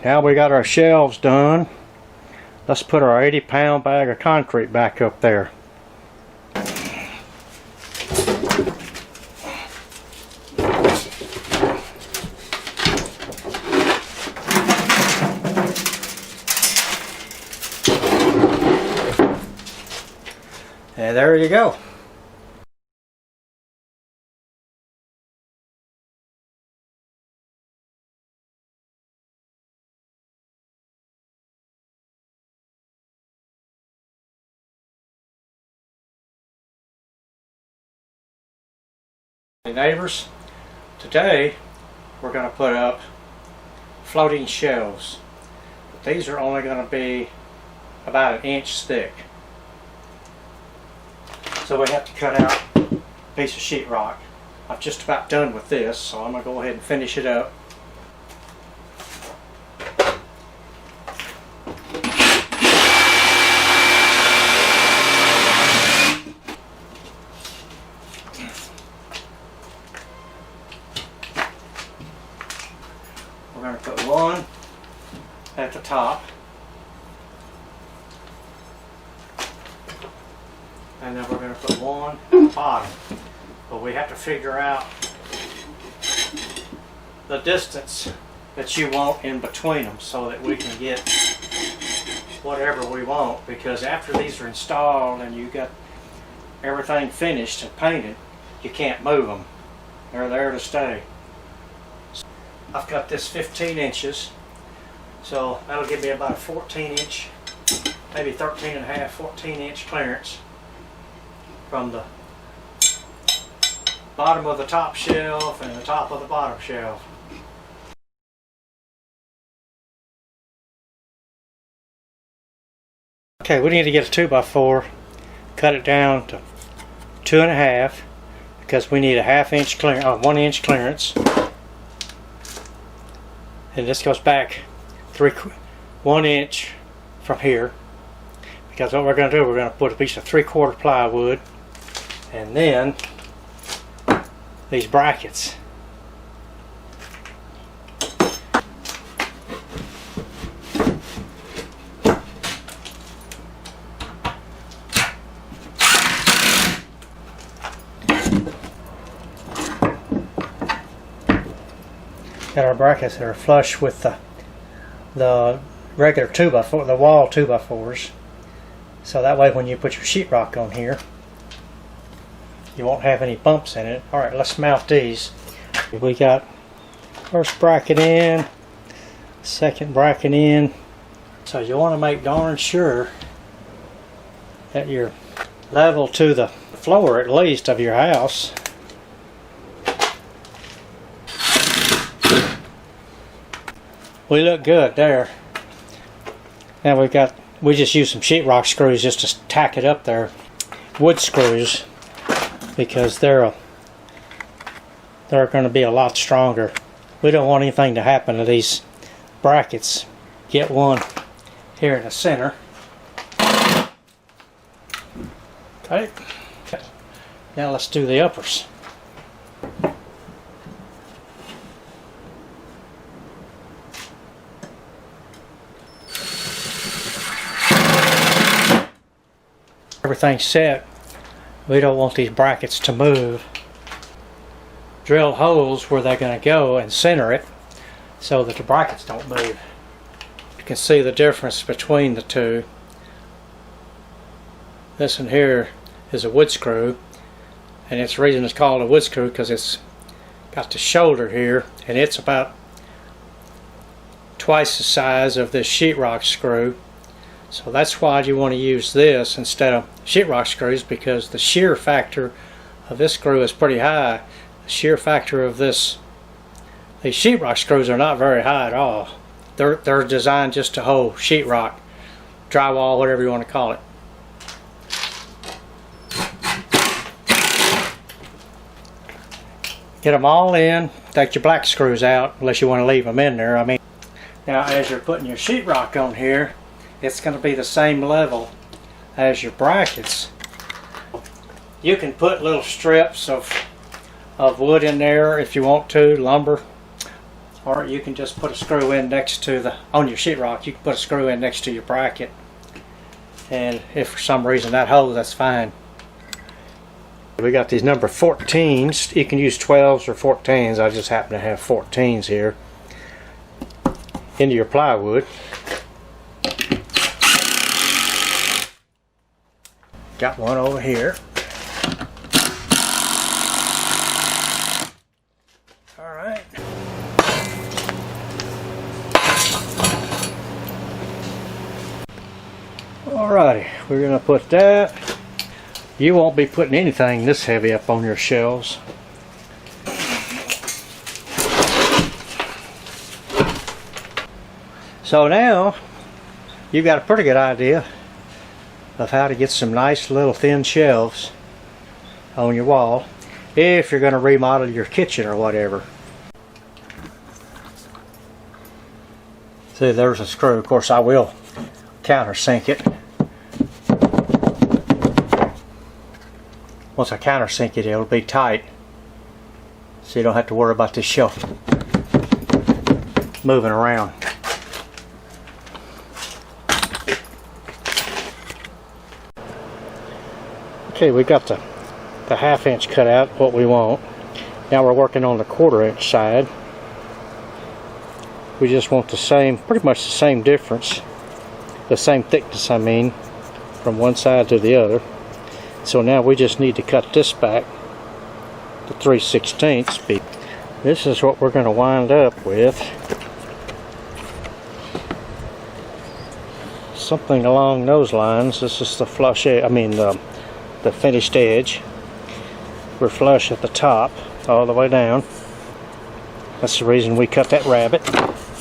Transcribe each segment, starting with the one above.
now we got our shelves done. Let's put our 80-pound bag of concrete back up there. And there you go. Hey neighbors, today we're going to put up floating shelves. These are only going to be about an inch thick. So we have to cut out a piece of sheetrock. I'm just about done with this, so I'm going to go ahead and finish it up. We're going to put one at the top, and then we're going to put one at the bottom. But we have to figure out the distance that you want in between them so that we can get whatever we want, because after these are installed and you got everything finished and painted, you can't move them. They're there to stay. I've got this 15 inches, so that'll give me about a 14-inch, maybe 13 and a half, 14-inch clearance from the bottom of the top shelf and the top of the bottom shelf. Okay, we need to get a 2x4, cut it down to 2.5 because we need a 1/2 inch clearance, 1 inch clearance. And this goes back 1 inch from here, because what we're going to do, we're going to put a piece of 3/4 plywood and then these brackets. Got our brackets that are flush with the regular 2x4, the wall 2x4s, so that way when you put your sheetrock on here, you won't have any bumps in it. Alright, let's mount these. We got first bracket in, second bracket in, so you want to make darn sure that you're level to the floor at least of your house. We look good there. Now we just use some sheetrock screws just to tack it up there. Wood screws, because they're going to be a lot stronger. We don't want anything to happen to these brackets. Get one here in the center. Okay. Now let's do the uppers. Everything's set. We don't want these brackets to move. Drill holes where they're going to go and center it so that the brackets don't move. You can see the difference between the two. This one here is a wood screw, and it's the reason it's called a wood screw because it's got the shoulder here, and it's about twice the size of this sheetrock screw. So that's why you want to use this instead of sheetrock screws, because the shear factor of this screw is pretty high. The shear factor of these sheetrock screws are not very high at all. They're designed just to hold sheetrock, drywall, whatever you want to call it. Get them all in. Take your black screws out unless you want to leave them in there. I mean, now as you're putting your sheetrock on here, it's going to be the same level as your brackets. You can put little strips of wood in there if you want to, lumber. or you can just put a screw in next to the, on your sheetrock, you can put a screw in next to your bracket. And if for some reason that holds, that's fine. We got these number 14s. You can use 12s or 14s. I just happen to have 14s here. Into your plywood. Got one over here. Alright. Alrighty, we're going to put that. You won't be putting anything this heavy up on your shelves. So now you've got a pretty good idea of how to get some nice little thin shelves on your wall if you're going to remodel your kitchen or whatever. See, there's a screw. Of course, I will countersink it. Once I countersink it, it'll be tight, so you don't have to worry about this shelf moving around. Okay, we got the half-inch cut out, what we want. Now we're working on the 1/4-inch side. We just want the same, pretty much the same difference, the same thickness, I mean, from one side to the other. So now we just need to cut this back to 3/16. This is what we're going to wind up with. Something along those lines. This is the flush edge, I mean the finished edge. We're flush at the top all the way down. That's the reason we cut that rabbet.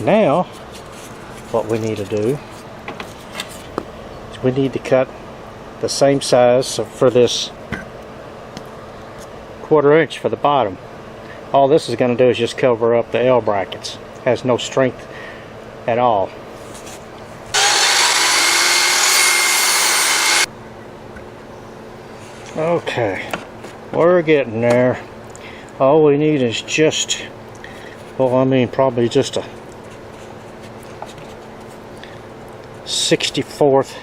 Now what we need to do is we need to cut the same size for this 1/4-inch for the bottom. All this is going to do is just cover up the L brackets. Has no strength at all. Okay, we're getting there. All we need is just, well, I mean probably just a 64th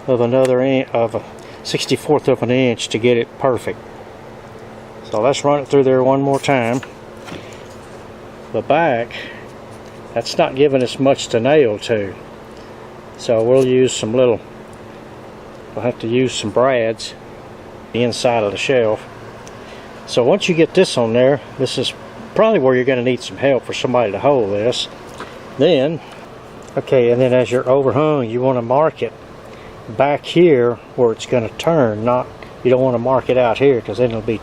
of another inch, of a 64th of an inch to get it perfect. So let's run it through there one more time. The back, that's not giving us much to nail to, so we'll use some little, we'll have to use some brads the inside of the shelf. So once you get this on there, this is probably where you're going to need some help for somebody to hold this. Then, okay, and then as you're overhung, you want to mark it back here where it's going to turn. Not, you don't want to mark it out here because then it'll be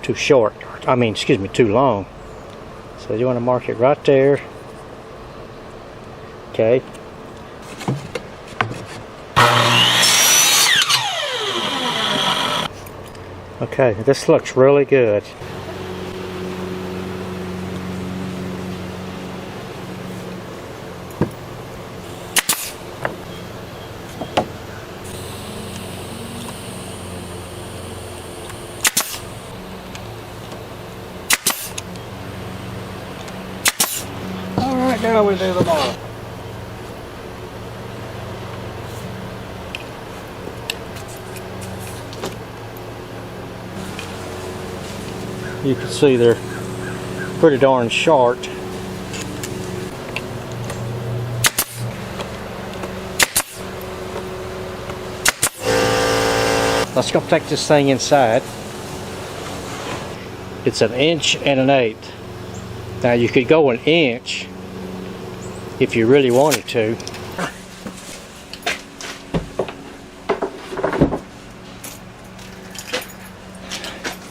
too short. I mean, excuse me, too long. So you want to mark it right there. Okay. Okay, this looks really good. Alright, now we do the bottom. You can see they're pretty darn short. Let's go take this thing inside. It's 1 inch and 1/8. Now you could go 1 inch if you really wanted to.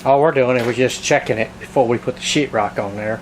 All we're doing is we're just checking it before we put the sheetrock on there.